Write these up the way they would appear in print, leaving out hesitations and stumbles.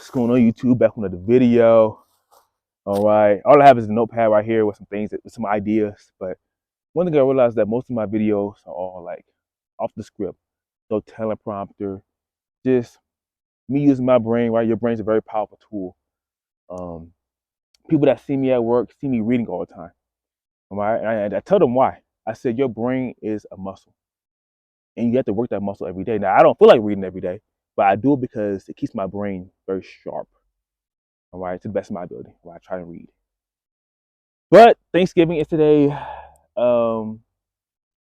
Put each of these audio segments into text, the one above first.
What's going on, YouTube? Back on another video. All right. All I have is a notepad right here with some things, with some ideas. But one thing I realized that most of my videos are all like off the script. No teleprompter. Just me using my brain, right? Your brain's a very powerful tool. Um, People that see me at work see me reading all the time. All right. And I tell them why. I said, your brain is a muscle. And you have to work that muscle every day. Now, I don't feel like reading every day, but I do it because it keeps my brain very sharp. All right, to the best of my ability. While I try to read. But Thanksgiving is today. I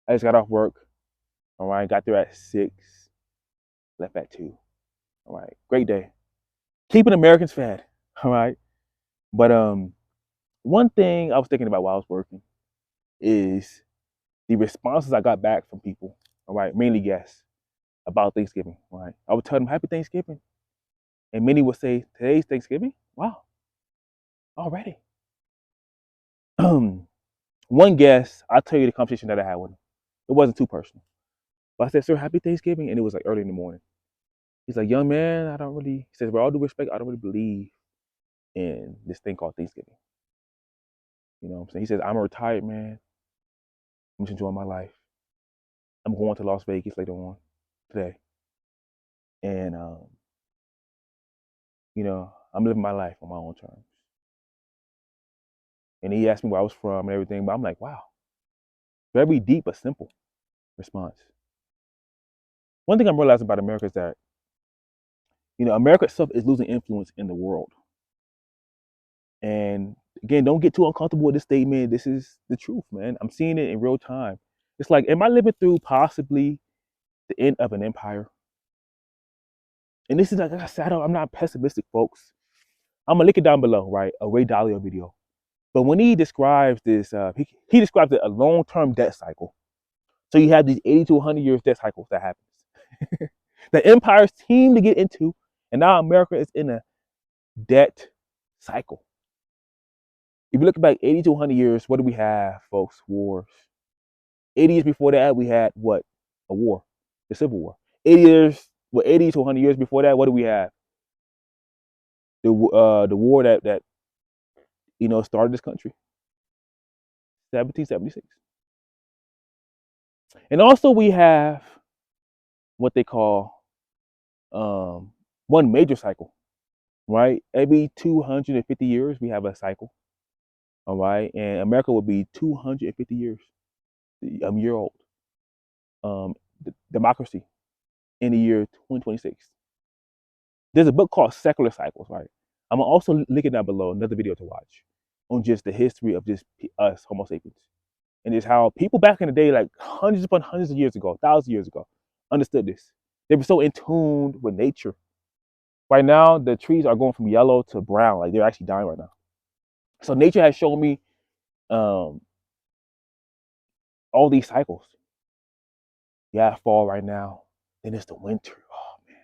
just got off work. All right, got there at 6, left at 2. All right, great day. Keeping Americans fed. All right, but one thing I was thinking about while I was working is the responses I got back from people. All right, mainly guests about Thanksgiving. All right, I would tell them Happy Thanksgiving, and many would say today's Thanksgiving. Wow, already. One guest, I'll tell you the conversation that I had with him. It wasn't too personal. But I said, sir, happy Thanksgiving. And it was like early in the morning. He's like, young man, he says, with all due respect, I don't really believe in this thing called Thanksgiving. You know what I'm saying? He says, I'm a retired man. I'm just enjoying my life. I'm going to Las Vegas later on today. And, I'm living my life on my own terms. And he asked me where I was from and everything. But I'm like, wow, very deep but simple response. One thing I'm realizing about America is that, America itself is losing influence in the world. And again, don't get too uncomfortable with this statement. This is the truth, man. I'm seeing it in real time. It's like, am I living through possibly the end of an empire? And this is like I said, I'm not pessimistic, folks. I'm gonna link it down below, right? A Ray Dalio video. But when he describes this, he describes it a long-term debt cycle. So you have these 80 to 100 years debt cycles that happens. The empires seem to get into, and now America is in a debt cycle. If you look back 80 to 100 years, what do we have, folks? Wars. 80 years before that, we had what? A war, the Civil War. 80 to 100 years before that, what do we have? The war that started this country, 1776. And also we have what they call one major cycle, right? Every 250 years we have a cycle, all right? And America will be 250 years, a year old. Democracy in the year 2026. There's a book called Secular Cycles, right? I'm gonna also link it down below, another video to watch on just the history of just us, Homo sapiens. And it's how people back in the day, like hundreds upon hundreds of years ago, thousands of years ago, understood this. They were so in tune with nature. Right now, the trees are going from yellow to brown, like they're actually dying right now. So nature has shown me all these cycles. Yeah, fall right now. Then it's the winter. Oh man.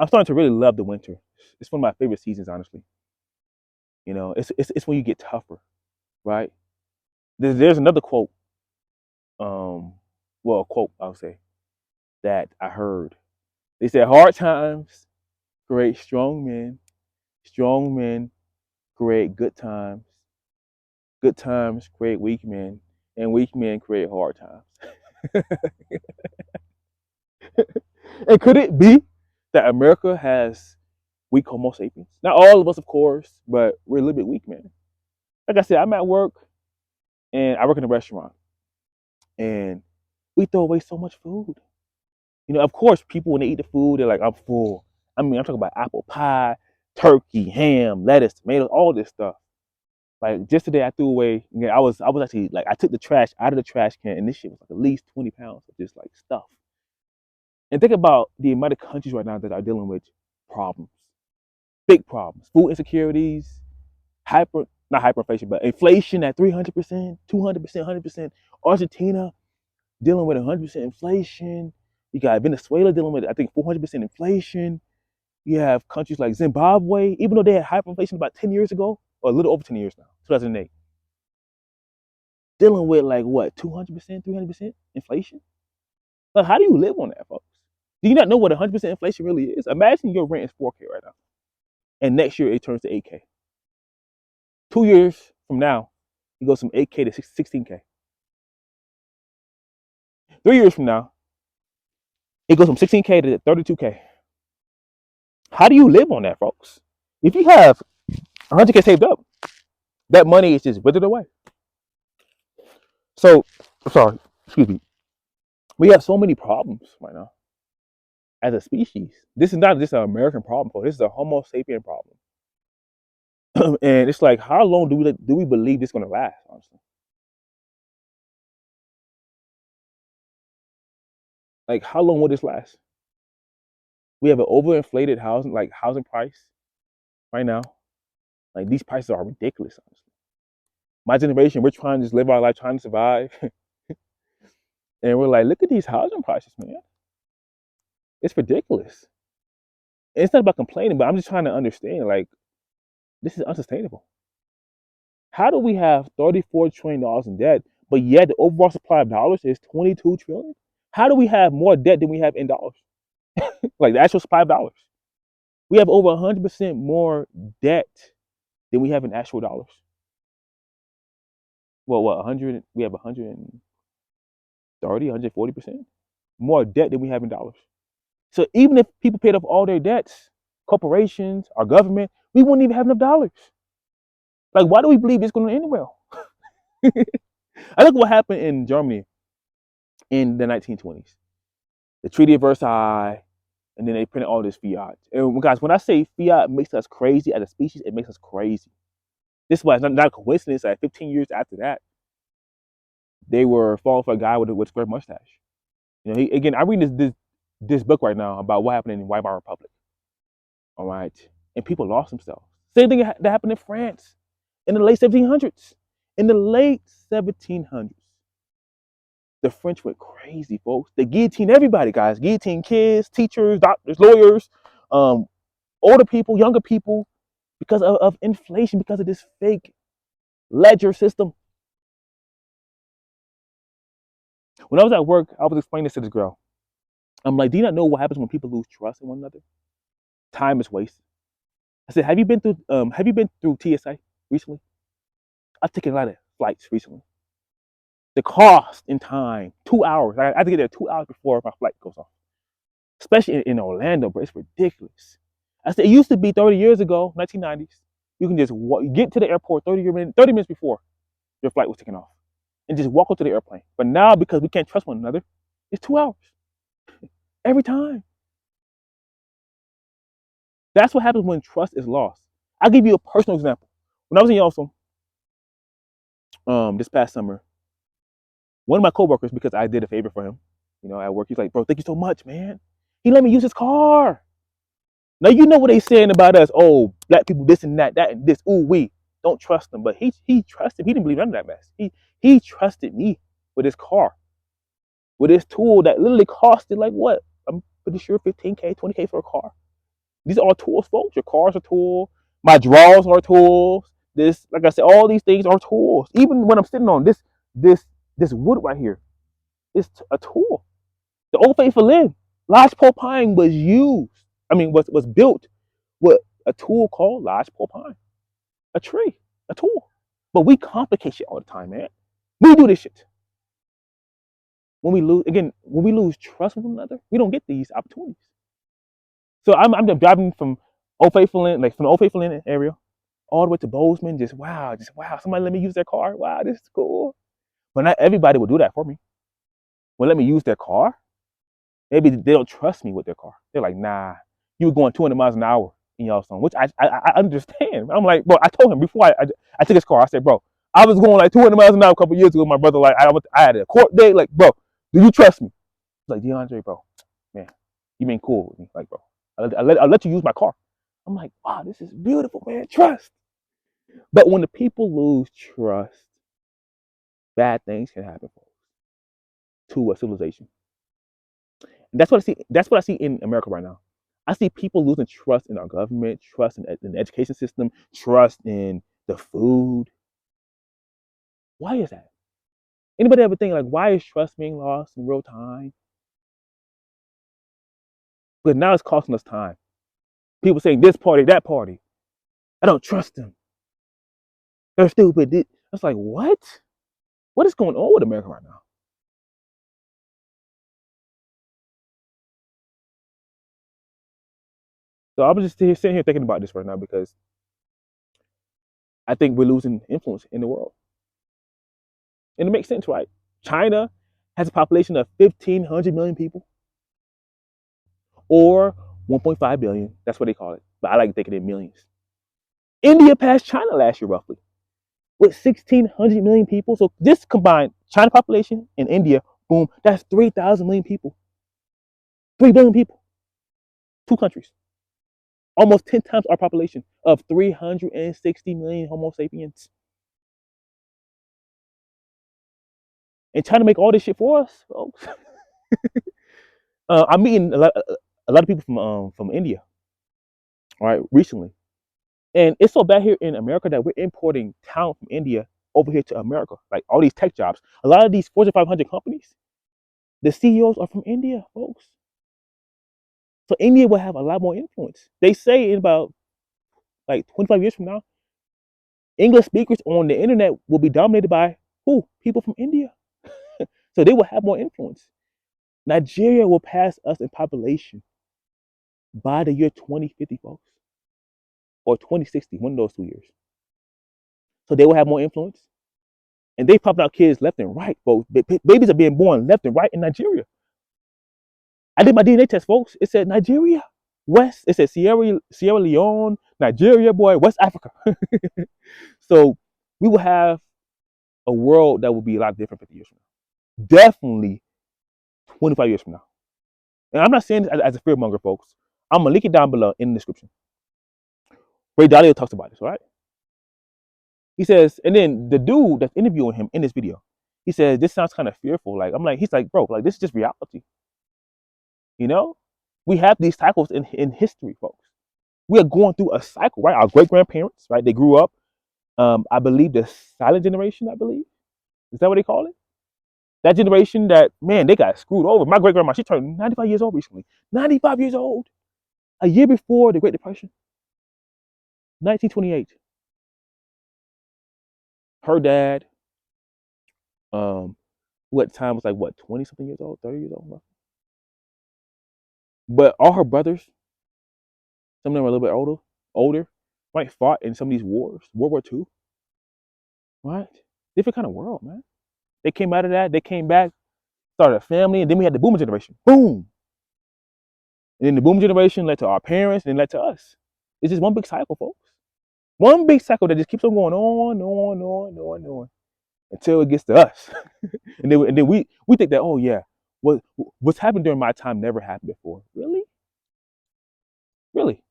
I'm starting to really love the winter. It's one of my favorite seasons, honestly. It's when you get tougher, right? There's another quote, a quote I'll say that I heard. They said, "Hard times create strong men create good times create weak men, and weak men create hard times." And could it be that America has weak Homo sapiens? Not all of us, of course, but we're a little bit weak, man. Like I said, I'm at work, and I work in a restaurant, and we throw away so much food. Of course, people, when they eat the food, they're like, I'm full. I mean, I'm talking about apple pie, turkey, ham, lettuce, tomatoes, all this stuff. Like just today, I threw away. I was actually like, I took the trash out of the trash can, and this shit was like at least 20 pounds of just like stuff. And think about the amount of countries right now that are dealing with problems, big problems, food insecurities, not hyperinflation, but inflation at 300%, 200%, 100%. Argentina dealing with 100% inflation. You got Venezuela dealing with, I think, 400% inflation. You have countries like Zimbabwe, even though they had hyperinflation about 10 years ago, or a little over 10 years now, 2008, dealing with like what, 200%, 300% inflation? Like, how do you live on that, folks? Do you not know what 100% inflation really is? Imagine your rent is 4K right now. and next year it turns to 8K. 2 years from now, it goes from 8K to 16K. 3 years from now, it goes from 16K to 32K. How do you live on that, folks? If you have 100K saved up, that money is just withered away. So, sorry, excuse me. We have so many problems right now as a species. This is not just an American problem, folks. This is a Homo sapien problem. And it's like, how long do we believe this is going to last? Honestly, like, how long will this last? We have an overinflated housing price right now. Like, these prices are ridiculous. Honestly, my generation, we're trying to just live our life, trying to survive, and we're like, look at these housing prices, man. It's ridiculous. And it's not about complaining, but I'm just trying to understand. Like, this is unsustainable. How do we have $34 trillion in debt, but yet the overall supply of dollars is 22 trillion? How do we have more debt than we have in dollars? Like the actual supply of dollars. We have over 100% more debt than we have in actual dollars. Well, what, 100? We have 130, 140% more debt than we have in dollars. So even if people paid off all their debts, corporations, our government, we wouldn't even have enough dollars. Like, why do we believe it's going to end well? I look what happened in Germany in the 1920s. The Treaty of Versailles, and then they printed all this fiat. And guys, when I say fiat makes us crazy as a species, it makes us crazy. This was not a coincidence that 15 years after that, they were falling for a guy with a square mustache. You know, again, I read this book right now about what happened in the Weimar Republic. All right, and people lost themselves. Same thing that happened in France in the late 1700s. In the late 1700s, the French went crazy, folks. They guillotined everybody, guys. Guillotine kids, teachers, doctors, lawyers, older people, younger people, because of inflation, because of this fake ledger system. When I was at work, I was explaining this to this girl. I'm like, do you not know what happens when people lose trust in one another? Time is wasted. I said, have you been through TSA recently? I've taken a lot of flights recently. The cost in time, 2 hours. I have to get there 2 hours before my flight goes off. Especially in Orlando, bro. It's ridiculous. I said, it used to be 30 years ago, 1990s. You can just get to the airport 30 minutes before your flight was taking off and just walk up to the airplane. But now, because we can't trust one another, it's 2 hours every time. That's what happens when trust is lost. I'll give you a personal example. When I was in Yellowstone, this past summer, one of my coworkers, because I did a favor for him, you know, at work, he's like, bro, thank you so much, man. He let me use his car. Now, you know what they saying about us. Oh, black people, this and that and this. Ooh, we don't trust them. But he trusted. He didn't believe none of that mess. He trusted me with his car, with his tool that literally costed like what? I'm pretty sure 15K, 20K for a car. These are all tools, folks. Your car's a tool. My drawers are tools. This, like I said, all these things are tools. Even when I'm sitting on this wood right here, it's a tool. The Old Faithful Inn, lodgepole pine was built with a tool called lodgepole pine. A tree, a tool. But we complicate shit all the time, man. We do this shit. When we lose trust with one another, we don't get these opportunities. So I'm driving from Old Faithful Inn, like from the Old Faithful Inn area, all the way to Bozeman. Just wow, somebody let me use their car. Wow, this is cool. But not everybody will do that for me. Well, let me use their car. Maybe they don't trust me with their car. They're like, nah, you were going 200 miles an hour in Yellowstone, which I understand. I'm like, bro, I told him before I took his car, I said, bro, I was going like 200 miles an hour a couple years ago. My brother, like, I had a court date. Like, bro, do you trust me? He's like, DeAndre, bro, man, you been cool with me. Like, bro, I'll let you use my car. I'm like, wow, this is beautiful, man. Trust. But when the people lose trust, bad things can happen to a civilization. And that's what I see. That's what I see in America right now. I see people losing trust in our government, trust in the education system, trust in the food. Why is that? Anybody ever think like, why is trust being lost in real time? But now it's costing us time. People saying this party, that party. I don't trust them. They're stupid. It's like, what? What is going on with America right now? So I was just sitting here thinking about this right now because I think we're losing influence in the world. And it makes sense, right? China has a population of 1,500 million people or 1.5 billion. That's what they call it. But I like thinking in millions. India passed China last year, roughly, with 1,600 million people. So this combined China population and India, boom, that's 3,000 million people. 3 billion people. Two countries. Almost 10 times our population of 360 million Homo sapiens. And China make all this shit for us, folks. I'm meeting a lot of people from India, all right, recently. And it's so bad here in America that we're importing talent from India over here to America. Like all these tech jobs. A lot of these Fortune 500 companies, the CEOs are from India, folks. So India will have a lot more influence. They say in about like 25 years from now, English speakers on the internet will be dominated by who? People from India. So they will have more influence. Nigeria will pass us in population by the year 2050, folks, or 2060, one of those 2 years. So they will have more influence. And they popping out kids left and right, folks. Babies are being born left and right in Nigeria. I did my DNA test, folks. It said Nigeria, West. It said Sierra Leone, Nigeria, boy, West Africa. So we will have a world that will be a lot different 50 years from now. Definitely 25 years from now. And I'm not saying this as a fearmonger, folks. I'm gonna link it down below in the description. Ray Dalio talks about this, all right? He says, and then the dude that's interviewing him in this video, he says, this sounds kind of fearful. Like, I'm like, he's like, bro, like, this is just reality. You know? We have these cycles in history, folks. We are going through a cycle, right? Our great grandparents, right? They grew up, I believe, the silent generation, I believe. Is that what they call it? That generation that, man, they got screwed over. My great grandma, she turned 95 years old recently. 95 years old. A year before the Great Depression, 1928. Her dad, who at the time was like, what, 20 something years old, 30 years old? Roughly. But all her brothers, some of them were a little bit older, right, fought in some of these wars, World War II, right? Different kind of world, man. They came out of that, they came back, started a family, and then we had the boomer generation. Boom. And then the boomer generation led to our parents, and then led to us. It's just one big cycle, folks. One big cycle that just keeps on going on until it gets to us. and then we think that, oh yeah, what's happened during my time never happened before. Really? Really?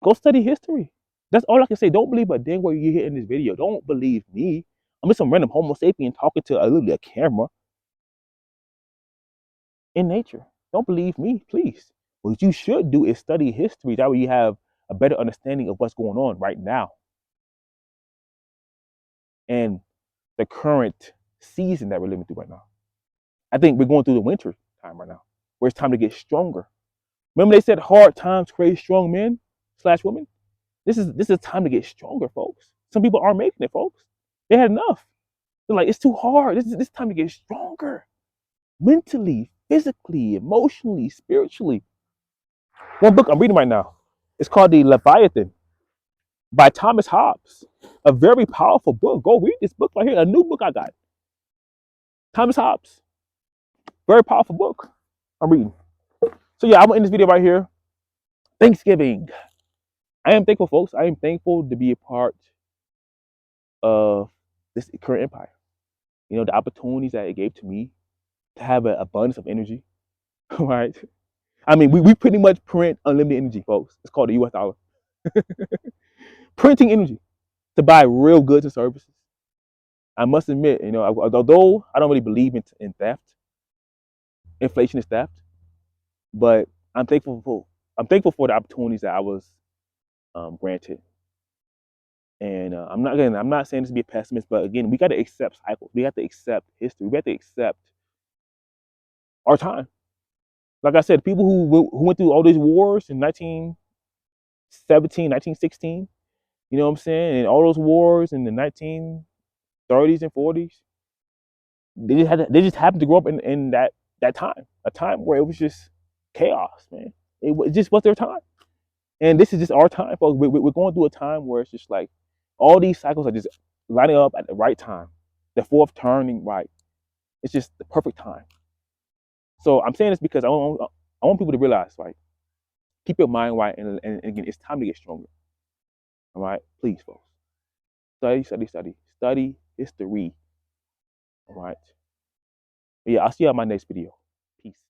Go study history. That's all I can say. Don't believe a dang word you hear in this video. Don't believe me. I'm just some random Homo sapien talking to literally a camera in nature. Don't believe me, please. What you should do is study history. That way you have a better understanding of what's going on right now and the current season that we're living through right now. I think we're going through the winter time right now, where it's time to get stronger. Remember they said hard times create strong men / women? This is time to get stronger, folks. Some people aren't making it, folks. They had enough. They're like, it's too hard. This time to get stronger. Mentally, physically, emotionally, spiritually. One book I'm reading right now, it's called The Leviathan by Thomas Hobbes. A very powerful book. Go read this book right here. A new book I got. Thomas Hobbes. Very powerful book I'm reading. So yeah, I'm gonna end this video right here. Thanksgiving. I am thankful, folks. I am thankful to be a part of this current empire. You know, the opportunities that it gave to me to have an abundance of energy. Right? I mean, we pretty much print unlimited energy, folks. It's called the US dollar. Printing energy to buy real goods and services. I must admit, you know, although I don't really believe in theft, inflation is theft, but I'm thankful for the opportunities that I was granted. And I'm not saying this to be a pessimist, but again, we got to accept cycles. We have to accept history. We have to accept our time. Like I said, people who went through all these wars in 1917, 1916, You know what I'm saying? And all those wars in the 1930s and 40s, they just happened to grow up in that time, a time where it was just chaos, man. It just was their time, and this is just our time, folks. We're going through a time where it's just like all these cycles are just lining up at the right time, the fourth turning right. It's just the perfect time. So I'm saying this because I want people to realize, like, keep your mind right, and again, it's time to get stronger. All right, please, folks, study, study, study, study history. All right. But yeah, I'll see you on my next video. Peace.